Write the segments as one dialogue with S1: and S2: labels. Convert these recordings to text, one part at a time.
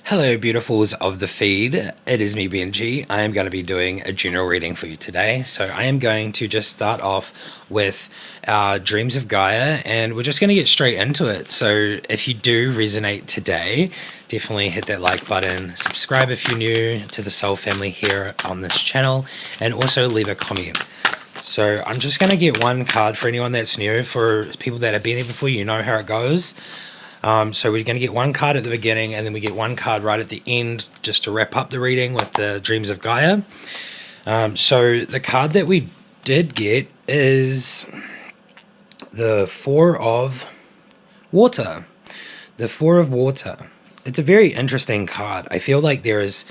S1: Hello, beautifuls of the feed. It is me, Benji. I am going to be doing a general reading for you today. So, I am going to just start off with our Dreams of Gaia, and we're just going to get straight into it. So, if you do resonate today, definitely hit that like button, subscribe if you're new to the Soul family here on this channel, and also leave a comment. So, I'm just going to get one card for anyone that's new. For people that have been here before, you know how it goes. So we're going to get one card at the beginning, and then we get one card right at the end, just to wrap up the reading with the Dreams of Gaia. So the card that we did get is the Four of Water. The Four of Water. It's a very interesting card. I feel like there is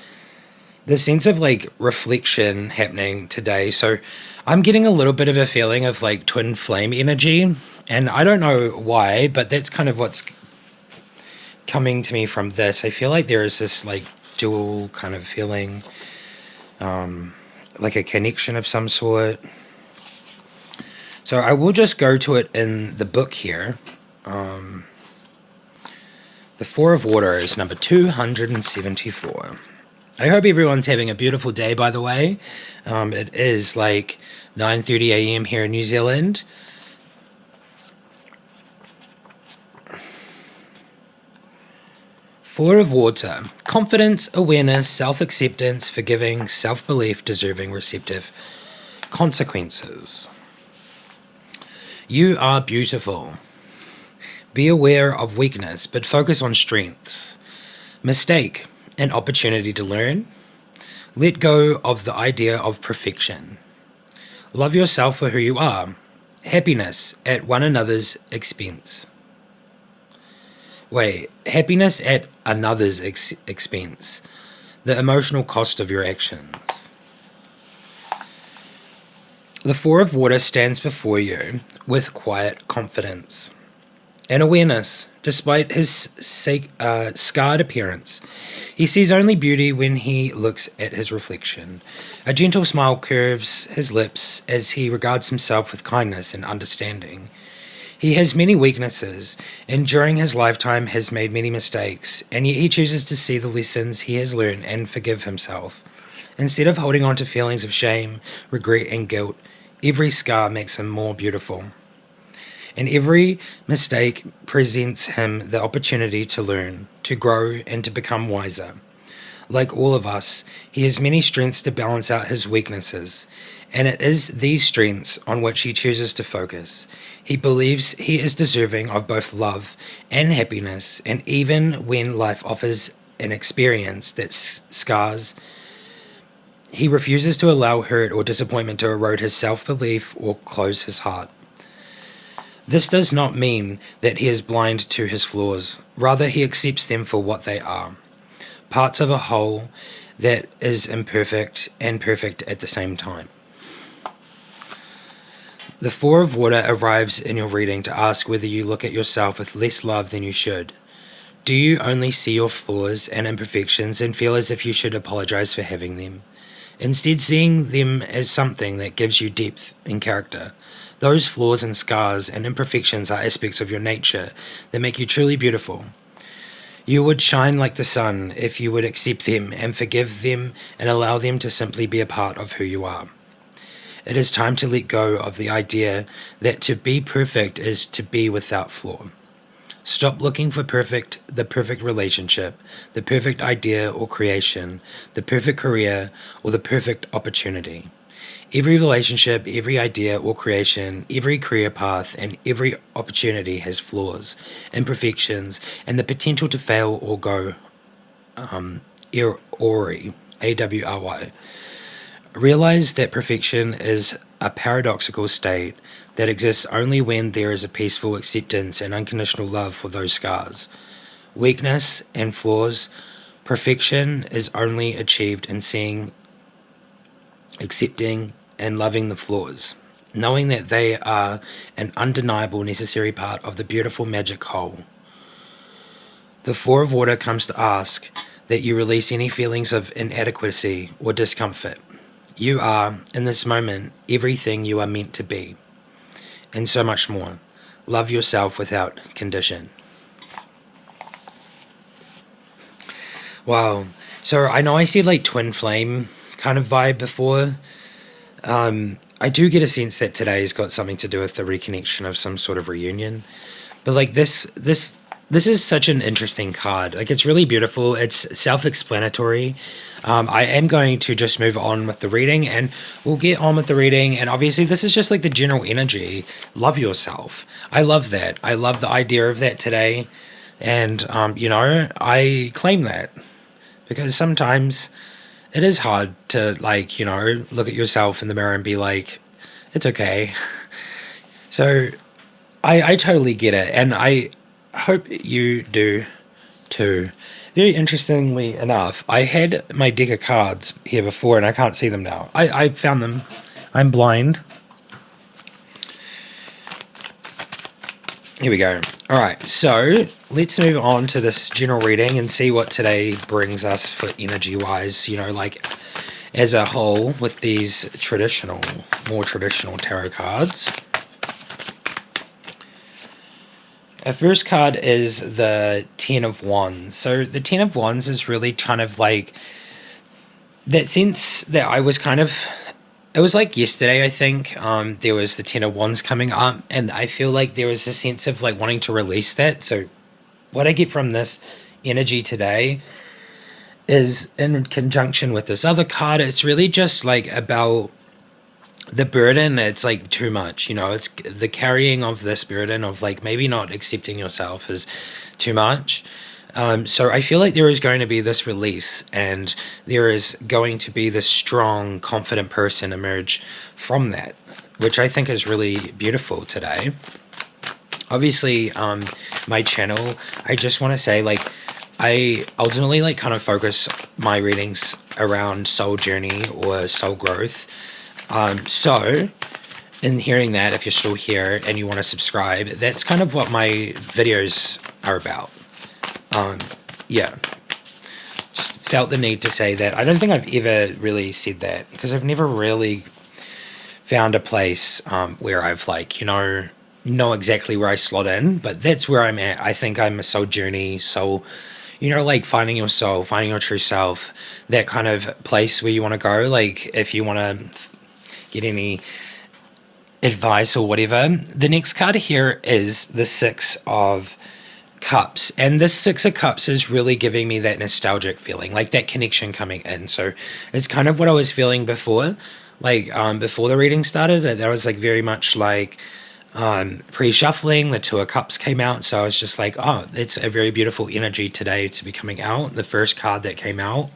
S1: the sense of like reflection happening today. So I'm getting a little bit of a feeling of like twin flame energy, and I don't know why, but that's kind of what's coming to me from this. I feel like there is this like dual kind of feeling, like a connection of some sort. So I will just go to it in the book here. The Four of Water is number 274. I hope everyone's having a beautiful day, by the way. It is like 9:30 a.m. here in New Zealand. Four of Water. Confidence, awareness, self-acceptance, forgiving, self-belief, deserving, receptive. Consequences. You are beautiful. Be aware of weakness, but focus on strengths. Mistake, an opportunity to learn. Let go of the idea of perfection. Love yourself for who you are. Happiness at one another's expense. Wait, happiness at another's expense. The emotional cost of your actions. The Four of Water stands before you with quiet confidence and awareness. Despite his scarred appearance, he sees only beauty when he looks at his reflection. A gentle smile curves his lips as he regards himself with kindness and understanding. He has many weaknesses, and during his lifetime has made many mistakes, and yet he chooses to see the lessons he has learned and forgive himself. Instead of holding on to feelings of shame, regret, and guilt, every scar makes him more beautiful. And every mistake presents him the opportunity to learn, to grow, and to become wiser. Like all of us, he has many strengths to balance out his weaknesses, and it is these strengths on which he chooses to focus. He believes he is deserving of both love and happiness, and even when life offers an experience that scars, he refuses to allow hurt or disappointment to erode his self-belief or close his heart. This does not mean that he is blind to his flaws. Rather, he accepts them for what they are. Parts of a whole that is imperfect and perfect at the same time. The Four of Water arrives in your reading to ask whether you look at yourself with less love than you should. Do you only see your flaws and imperfections and feel as if you should apologize for having them? Instead, seeing them as something that gives you depth and character. Those flaws and scars and imperfections are aspects of your nature that make you truly beautiful. You would shine like the sun if you would accept them and forgive them and allow them to simply be a part of who you are. It is time to let go of the idea that to be perfect is to be without flaw. Stop looking for the perfect relationship, the perfect idea or creation, the perfect career, or the perfect opportunity. Every relationship, every idea or creation, every career path, and every opportunity has flaws, imperfections, and the potential to fail or go awry. AWRY. Realize that perfection is a paradoxical state that exists only when there is a peaceful acceptance and unconditional love for those scars. Weakness and flaws, perfection is only achieved in seeing, accepting, and loving the flaws, knowing that they are an undeniable necessary part of the beautiful magic whole. The Four of Water comes to ask that you release any feelings of inadequacy or discomfort. You are, in this moment, everything you are meant to be, and so much more. Love yourself without condition. Wow. So I know I said like twin flame kind of vibe before. I do get a sense that today's got something to do with the reconnection of some sort of reunion. But like this is such an interesting card. Like it's really beautiful. It's self-explanatory. I am going to just move on with the reading, and we'll get on with the reading. And obviously, this is just like the general energy. Love yourself. I love that. I love the idea of that today, and I claim that because sometimes it is hard to like look at yourself in the mirror and be like, it's okay. So I totally get it, and I hope you do too. Very interestingly enough, I had my deck of cards here before, and I can't see them now. I found them. I'm blind. Here we go. All right, so let's move on to this general reading and see what today brings us for energy-wise, like as a whole with these more traditional tarot cards. Our first card is the Ten of Wands. So the Ten of Wands is really kind of like that sense that I was kind of, it was like yesterday, I think, there was the Ten of Wands coming up, and I feel like there was a sense of like wanting to release that. So what I get from this energy today is in conjunction with this other card. It's really just like about the burden. It's like too much, it's the carrying of this burden of like maybe not accepting yourself is too much. So I feel like there is going to be this release, and there is going to be this strong, confident person emerge from that, which I think is really beautiful today. Obviously, my channel, I just want to say, like, I ultimately like kind of focus my readings around soul journey or soul growth. So in hearing that, if you're still here and you want to subscribe, that's kind of what my videos are about. Yeah, just felt the need to say that. I don't think I've ever really said that because I've never really found a place where I've like, know exactly where I slot in, but that's where I'm at. I think I'm a soul journey, soul, like finding your soul, finding your true self, that kind of place where you want to go. Like if you want to get any advice or whatever. The next card here is the Six of Cups, and this Six of Cups is really giving me that nostalgic feeling, like that connection coming in. So it's kind of what I was feeling before, like before the reading started. That was like very much like pre-shuffling. The Two of Cups came out, so I was just like, oh, it's a very beautiful energy today to be coming out. The first card that came out.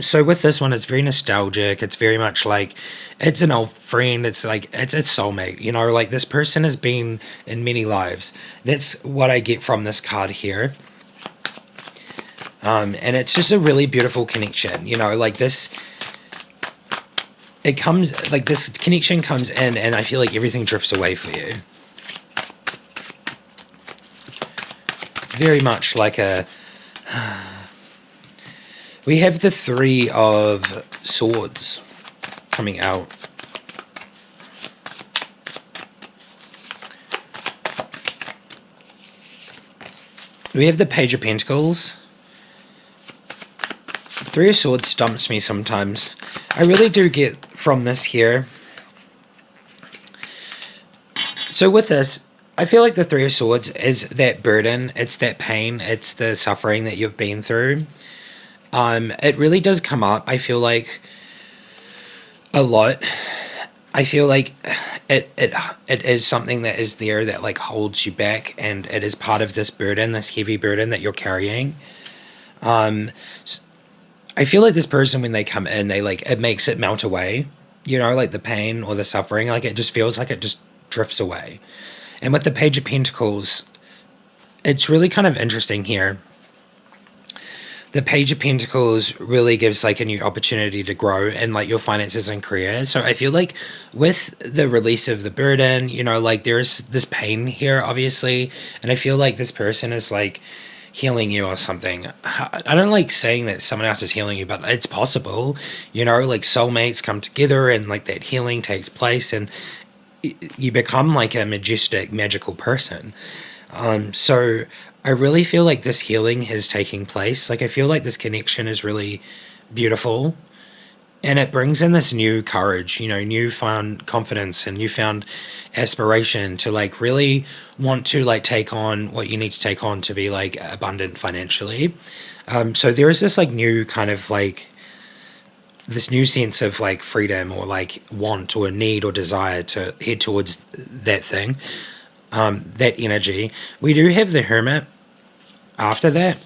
S1: So with this one, it's very nostalgic. It's very much like it's an old friend. It's like it's a soulmate. Like this person has been in many lives. That's what I get from this card here. And it's just a really beautiful connection. Like this. It comes like this connection comes in, and I feel like everything drifts away for you. It's very much like a. We have the Three of Swords coming out. We have the Page of Pentacles. Three of Swords stumps me sometimes. I really do get from this here. So with this, I feel like the Three of Swords is that burden. It's that pain. It's the suffering that you've been through. It really does come up, I feel like, a lot. I feel like it is something that is there that like holds you back, and it is part of this burden, this heavy burden that you're carrying. I feel like this person, when they come in, they like, it makes it melt away, like the pain or the suffering, like it just feels like it just drifts away. And with the Page of Pentacles, it's really kind of interesting here. The Page of Pentacles really gives like a new opportunity to grow in like your finances and career. So I feel like with the release of the burden, like there's this pain here, obviously. And I feel like this person is like healing you or something. I don't like saying that someone else is healing you, but it's possible, like soulmates come together and like that healing takes place, and you become like a majestic, magical person. So I really feel like this healing is taking place. Like, I feel like this connection is really beautiful, and it brings in this new courage, newfound confidence and newfound aspiration to like really want to like take on what you need to take on to be like abundant financially. So there is this like new kind of like this new sense of like freedom or like want or need or desire to head towards that thing, that energy. We do have the hermit after that.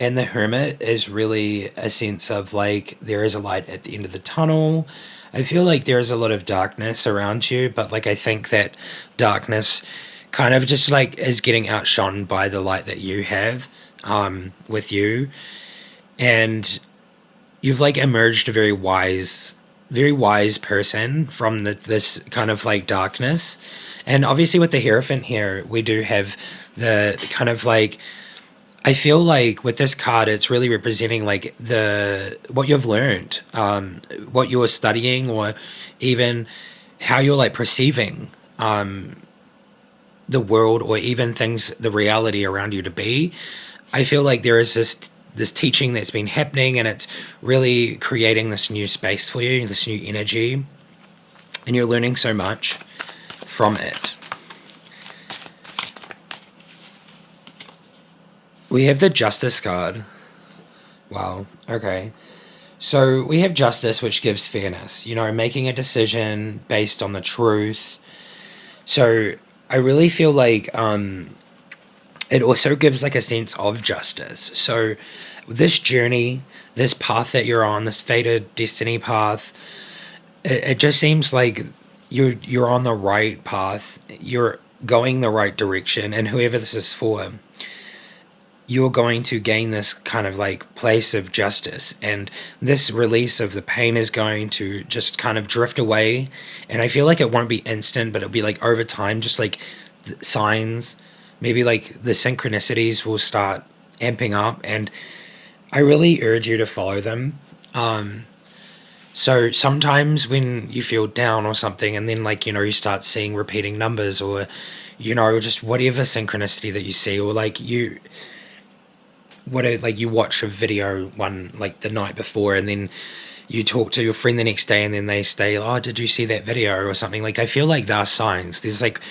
S1: And the hermit is really a sense of like there is a light at the end of the tunnel. I feel like there's a lot of darkness around you, but like I think that darkness kind of just like is getting outshone by the light that you have with you. And you've like emerged a very wise person from this kind of like darkness. And obviously with the Hierophant here, we do have the kind of like I feel like with this card, it's really representing like the what you've learned, what you're studying, or even how you're like perceiving the world, or even things, the reality around you to be. I feel like there is this teaching that's been happening, and it's really creating this new space for you, this new energy, and you're learning so much from it. We have the Justice card. Wow. Okay. So we have justice, which gives fairness, making a decision based on the truth. So I really feel like it also gives like a sense of justice. So this journey, this path that you're on, this fated destiny path, it just seems like you're on the right path. You're going the right direction, and whoever this is for, you're going to gain this kind of like place of justice, and this release of the pain is going to just kind of drift away. And I feel like it won't be instant, but it'll be like over time, just like signs, maybe like the synchronicities will start amping up, and I really urge you to follow them. So sometimes when you feel down or something, and then like you start seeing repeating numbers, or just whatever synchronicity that you see, or like you watch a video one like the night before, and then you talk to your friend the next day, and then they say, oh, did you see that video or something? Like I feel like there are signs, there's like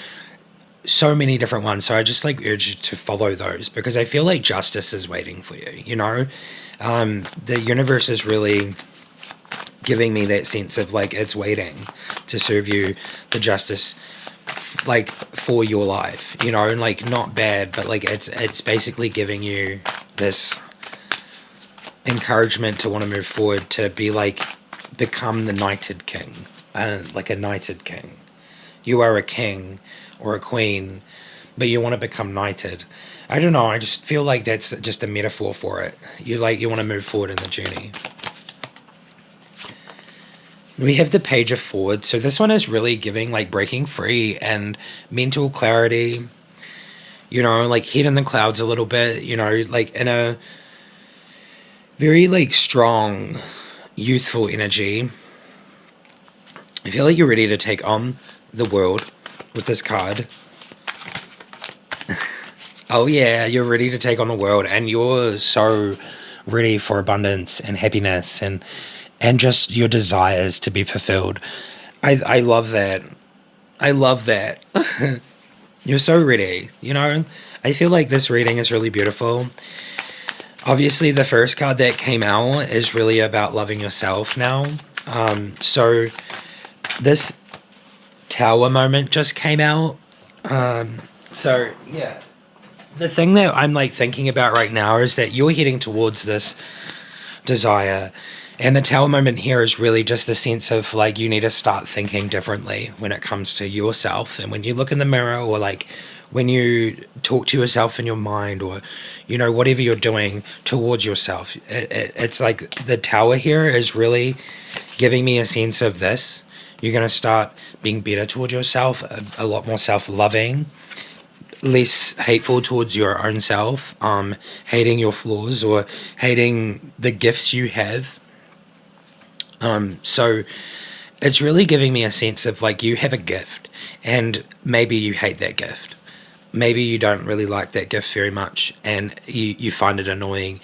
S1: so many different ones, so I just like urge you to follow those, because I feel like justice is waiting for you. The universe is really giving me that sense of like it's waiting to serve you the justice like for your life, and like not bad, but like it's basically giving you this encouragement to want to move forward, to be like become the knighted king, like a knighted king. You are a king or a queen, but you want to become knighted. I don't know, I just feel like that's just a metaphor for it. You want to move forward in the journey. We have the Page of Swords. So this one is really giving like breaking free and mental clarity, like head in the clouds a little bit, like in a very like strong, youthful energy. I feel like you're ready to take on the world with this card. Oh yeah, you're ready to take on the world, and you're so ready for abundance and happiness and just your desires to be fulfilled. I love that. I love that. You're so ready, I feel like this reading is really beautiful. Obviously, the first card that came out is really about loving yourself now. So this Tower moment just came out. So yeah, the thing that I'm like thinking about right now is that you're heading towards this desire. And the Tower moment here is really just the sense of like you need to start thinking differently when it comes to yourself. And when you look in the mirror, or like when you talk to yourself in your mind, or whatever you're doing towards yourself, it's like the Tower here is really giving me a sense of this. You're going to start being better towards yourself, a lot more self-loving, less hateful towards your own self, hating your flaws or hating the gifts you have. So it's really giving me a sense of like you have a gift, and maybe you hate that gift. maybe you don't really like that gift very much and you find it annoying.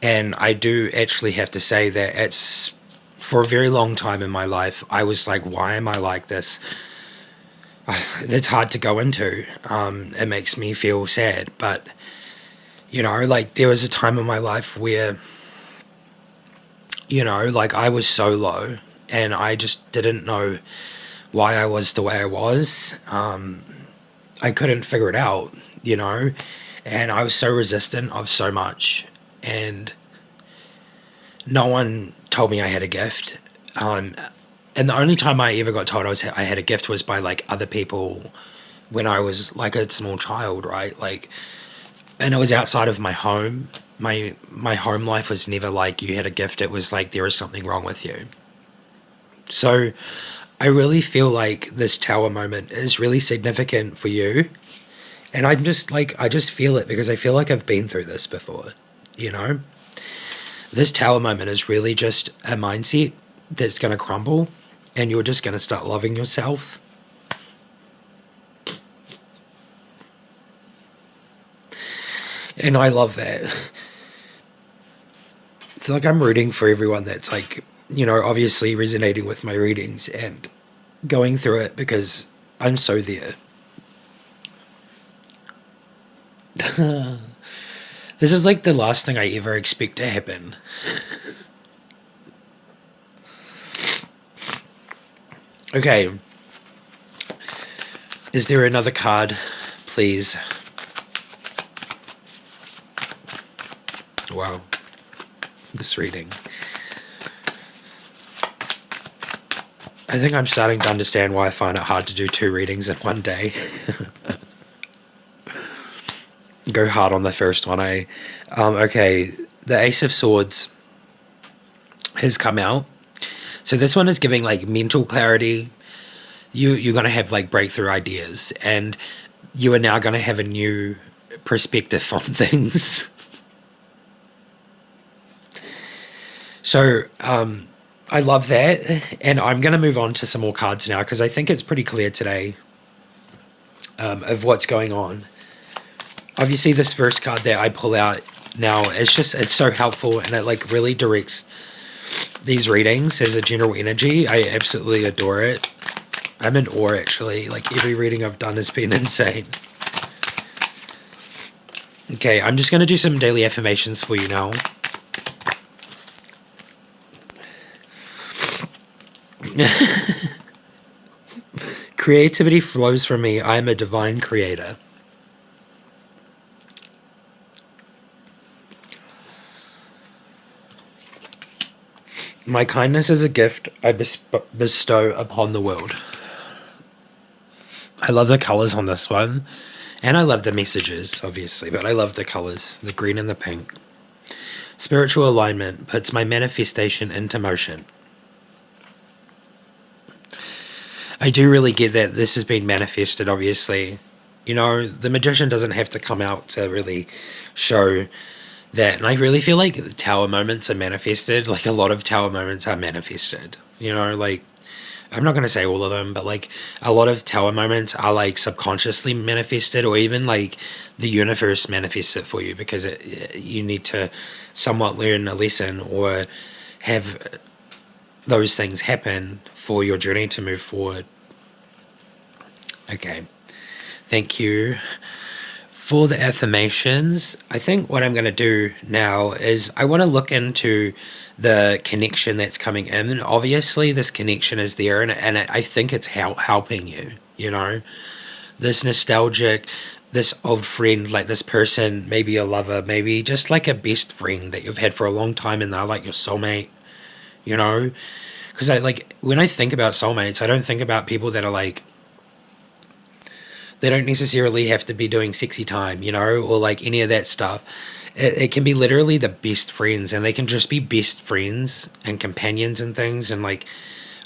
S1: And I do actually have to say that it's for a very long time in my life, I was like, why am I like this? It's hard to go into. It makes me feel sad. But, like there was a time in my life where, like I was so low and I just didn't know why I was the way I was. I couldn't figure it out, and I was so resistant of so much. And no one told me I had a gift. And the only time I ever got told I had a gift was by like other people when I was like a small child, right? Like, and it was outside of my home. My home life was never like you had a gift. It was like there was something wrong with you. So I really feel like this tower moment is really significant for you. And I'm just like, I just feel it because I feel like I've been through this before, you know? This tower moment is really just a mindset that's going to crumble and you're just going to start loving yourself. And I love that. It's like I'm rooting for everyone that's like, obviously resonating with my readings and going through it because I'm so there. This is like the last thing I ever expect to happen. Okay. Is there another card, please? Wow. This reading. I think I'm starting to understand why I find it hard to do 2 readings in one day. Go hard on the first one, eh? Okay, the Ace of Swords has come out. So this one is giving like mental clarity. You're going to have like breakthrough ideas and you are now going to have a new perspective on things. So I love that. And I'm going to move on to some more cards now because I think it's pretty clear today of what's going on. Obviously, this first card that I pull out now, it's so helpful and it like really directs these readings as a general energy. I absolutely adore it. I'm in awe, actually. Like, every reading I've done has been insane. Okay, I'm just going to do some daily affirmations for you now. Creativity flows from me. I am a divine creator. My kindness is a gift I bestow upon the world. I love the colors on this one. And I love the messages, obviously, but I love the colors, the green and the pink. Spiritual alignment puts my manifestation into motion. I do really get that this has been manifested, obviously. The magician doesn't have to come out to really show that. And I really feel like tower moments are manifested. Like, a lot of tower moments are manifested. Like, I'm not going to say all of them, but like a lot of tower moments are like subconsciously manifested, or even like the universe manifests it for you because you need to somewhat learn a lesson or have those things happen for your journey to move forward. Okay. Thank you for the affirmations. I think what I'm going to do now is I want to look into the connection that's coming in. And obviously, this connection is there, and I think it's helping you, This nostalgic, this old friend, like this person, maybe a lover, maybe just like a best friend that you've had for a long time and they're like your soulmate, Because when I think about soulmates, I don't think about people that are like, they don't necessarily have to be doing sexy time, or like any of that stuff. It can be literally the best friends, and they can just be best friends and companions and things. And like,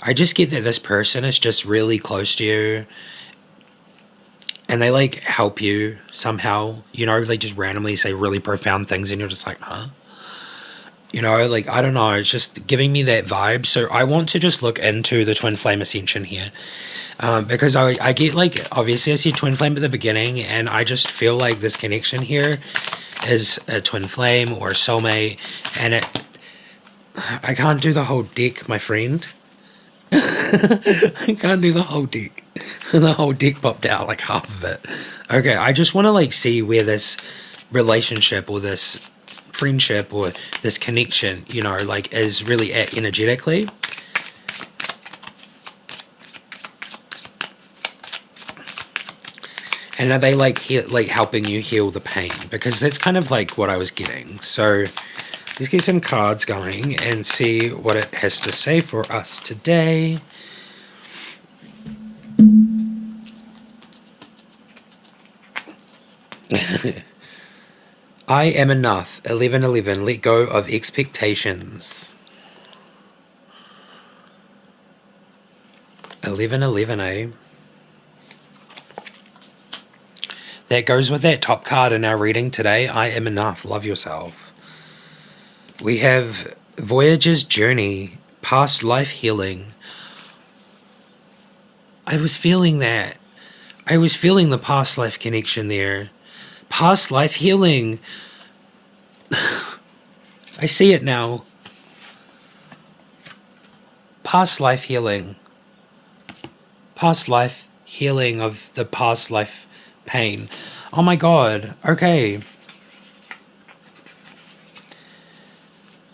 S1: I just get that this person is just really close to you and they like help you somehow, they just randomly say really profound things and you're just like, huh? Like, I don't know, it's just giving me that vibe. So I want to just look into the twin flame ascension here. Because I get, like, obviously I see twin flame at the beginning, and I just feel like this connection here is a twin flame or a soulmate, and I can't do the whole deck, my friend. I can't do the whole deck. The whole deck popped out, like half of it. Okay, I just want to, like, see where this relationship or this friendship or this connection, like, is really at energetically. And are they, like, helping you heal the pain? Because that's kind of like what I was getting. So let's get some cards going and see what it has to say for us today. I am enough. 11:11. Let go of expectations. 11:11, eh? That goes with that top card in our reading today. I am enough. Love yourself. We have Voyager's Journey, past life healing. I was feeling that. I was feeling the past life connection there. Past life healing. I see it now. Past life healing. Past life healing of the past life pain. Oh my god. Okay.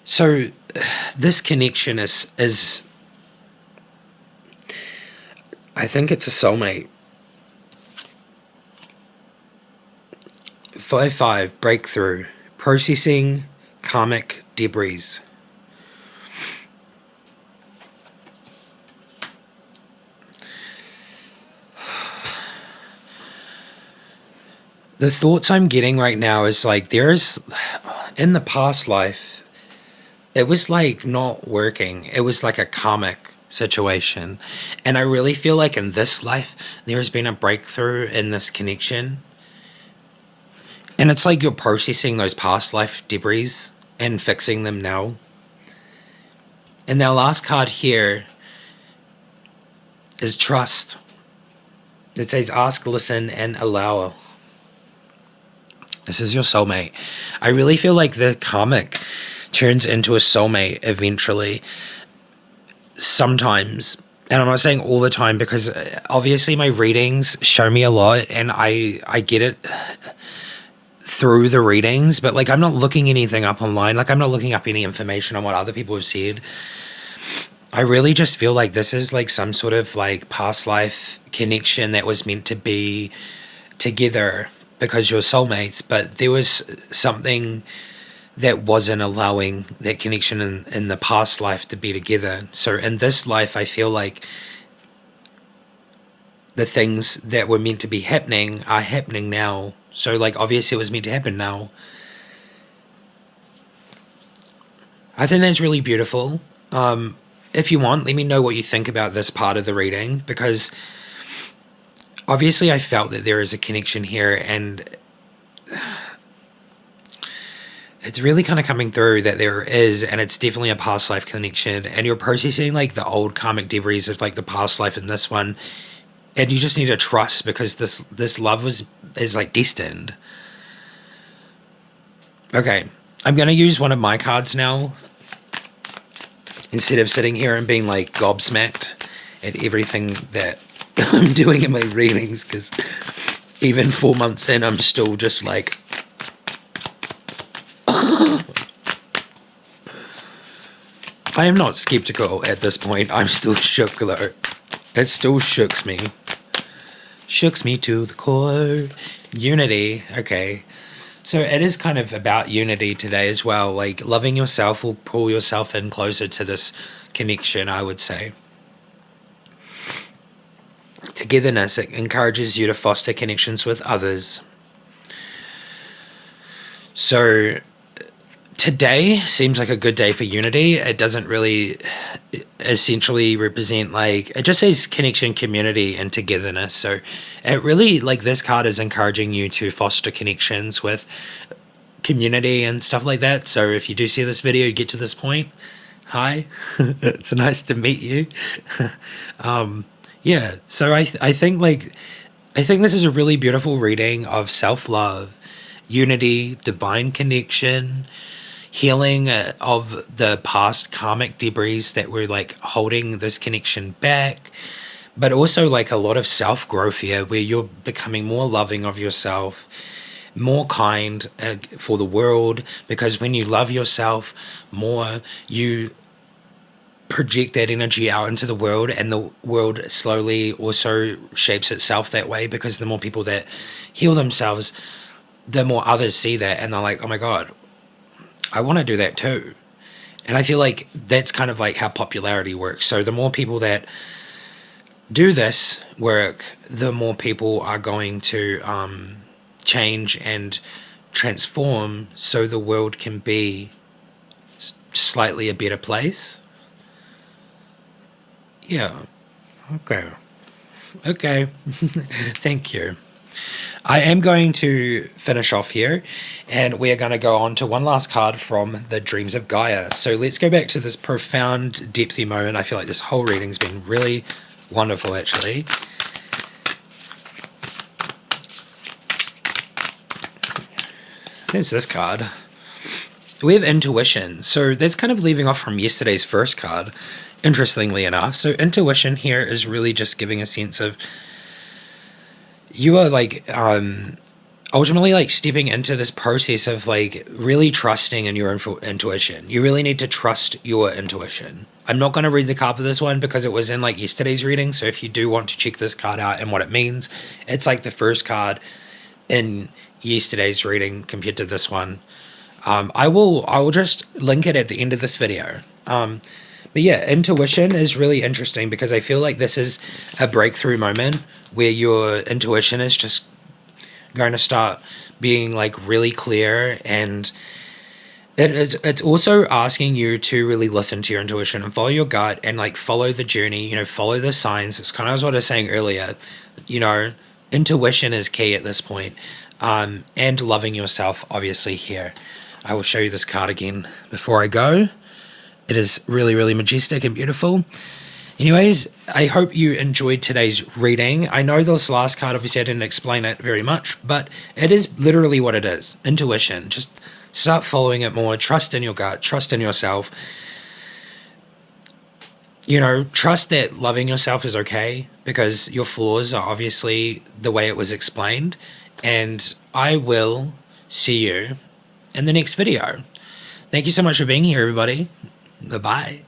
S1: So this connection is I think it's a soulmate. 5-5 breakthrough. Processing karmic debris. The thoughts I'm getting right now is like there's in the past life it was like not working. It was like a karmic situation. And I really feel like in this life there's been a breakthrough in this connection. And it's like you're processing those past life debris and fixing them now. And our last card here is trust. It says ask, listen, and allow. This is your soulmate. I really feel like the karmic turns into a soulmate eventually. Sometimes. And I'm not saying all the time because obviously my readings show me a lot and I get it through the readings, but like I'm not looking anything up online. Like I'm not looking up any information on what other people have said. I really just feel like this is like some sort of like past life connection that was meant to be together because you're soulmates, but there was something that wasn't allowing that connection in the past life to be together. So in this life, I feel like the things that were meant to be happening are happening now. So like obviously it was meant to happen now. I think that's really beautiful. If you want, let me know what you think about this part of the reading, because obviously I felt that there is a connection here, and it's really kind of coming through that there is, and it's definitely a past life connection, and you're processing like the old karmic debris of like the past life in this one, and you just need to trust because this love is like destined. Okay, I'm going to use one of my cards now instead of sitting here and being like gobsmacked at everything that I'm doing in my readings, because even 4 months in, I'm still just like, I am not skeptical at this point. I'm still shook though. It still shooks me. Shooks me to the core. Unity. Okay. So it is kind of about unity today as well. Like loving yourself will pull yourself in closer to this connection, I would say. Togetherness, it encourages you to foster connections with others. So today seems like a good day for unity. It doesn't really essentially represent like, it just says connection, community, and togetherness. So it really, like, this card is encouraging you to foster connections with community and stuff like that. So if you do see this video, you get to this point, hi, it's nice to meet you. Yeah, so I think like I think this is a really beautiful reading of self-love, unity, divine connection, healing of the past karmic debris that were like holding this connection back, but also like a lot of self-growth here where you're becoming more loving of yourself, more kind for the world, because when you love yourself more, you project that energy out into the world, and the world slowly also shapes itself that way, because the more people that heal themselves, the more others see that and they're like, oh my god, I want to do that too. And I feel like that's kind of like how popularity works. So the more people that do this work, the more people are going to change and transform, so the world can be slightly a better place. Yeah. Okay. Okay. Thank you. I am going to finish off here, and we are going to go on to one last card from the Dreams of Gaia. So let's go back to this profound, depthy moment. I feel like this whole reading's been really wonderful, actually. There's this card. We have intuition. So that's kind of leaving off from yesterday's first card, interestingly enough. So intuition here is really just giving a sense of you are like ultimately like stepping into this process of like really trusting in your intuition. You really need to trust your intuition. I'm not going to read the card for this one because it was in like yesterday's reading. So if you do want to check this card out and what it means, it's like the first card in yesterday's reading compared to this one. I will just link it at the end of this video. But yeah, intuition is really interesting because I feel like this is a breakthrough moment where your intuition is just going to start being like really clear, and it's also asking you to really listen to your intuition and follow your gut and like follow the journey, you know, follow the signs. It's kind of what I was saying earlier, you know, intuition is key at this point. And loving yourself, obviously, here. I will show you this card again before I go. It is really, really majestic and beautiful. Anyways, I hope you enjoyed today's reading. I know this last card, obviously I didn't explain it very much, but it is literally what it is. Intuition. Just start following it more. Trust in your gut. Trust in yourself. You know, trust that loving yourself is okay, because your flaws are obviously the way it was explained. And I will see you in the next video. Thank you so much for being here, everybody. Bye-bye.